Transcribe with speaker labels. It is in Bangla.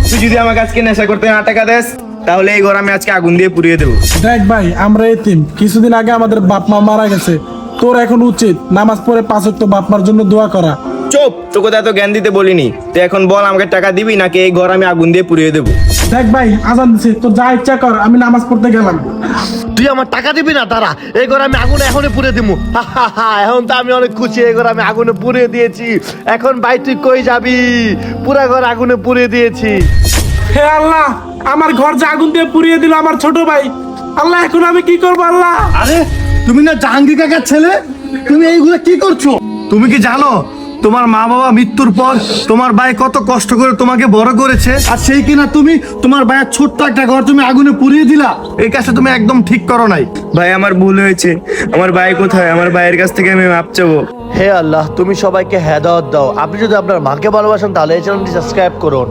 Speaker 1: তুই যদি আমাকে আজকে নেশা করতে না টাকা দেস, তাহলে এই ঘর আমি আজকে আগুন দিয়ে পুড়িয়ে দেবো।
Speaker 2: দেখ ভাই, আমরা এতিম, কিছুদিন আগে আমাদের বাপ মা মারা গেছে। তোর এখন উচিত নামাজ পড়ে 5 ওয়াক্ত বাপ মার জন্য দোয়া করা।
Speaker 1: চুপ, তোকে তো এত জ্ঞান দিতে বলিনি। তুই এখন বল আমাকে টাকা দিবি নাকি এই ঘর আমি আগুন দিয়ে পুড়িয়ে দেবো।
Speaker 2: দেখ ভাই, আজান দিছে, তোর যা ইচ্ছা কর, আমি নামাজ পড়তে গেলাম।
Speaker 3: তুই আমার টাকা দিবি না? তারা এই ঘর আমি আগুনে এখনই পুড়ে দিমু। এখন তো আমি অনেক খুশি, এই ঘর আমি আগুনে পুড়িয়ে দিয়েছি। এখন ভাই তুই কই যাবি? পুরা ঘর আগুনে পুড়িয়ে দিয়েছি।
Speaker 2: হে আল্লাহ, আমার ঘর যে আগুন দিয়ে পুড়িয়ে দিল আমার ছোট ভাই। আল্লাহ, এখন আমি কি করবো আল্লাহ?
Speaker 3: আরে তুমি না জাহাঙ্গীর কাকার ছেলে, তুমি এইগুলো কি করছো? তুমি কি জানো তোমার মা বাবা মৃত্যুর পর তোমার ভাই কত কষ্ট করে তোমাকে বড় করেছে, আর সেই কিনা তুমি তোমার ভাইয়ের ছোট্ট একটা ঘর তুমি আগুনে পুড়িয়ে দিলা? এই কাজটা তুমি একদম ঠিক করো নাই।
Speaker 1: ভাই আমার ভুল হয়েছে, আমার ভাই কোথায়? আমার ভাইয়ের কাছ থেকে আমি মাপ চাবো।
Speaker 3: হে আল্লাহ, তুমি সবাইকে হেদায়েত দাও। আপনি যদি আপনার মাকে ভালোবাসেন তাহলে এই চ্যানেলটি সাবস্ক্রাইব করুন।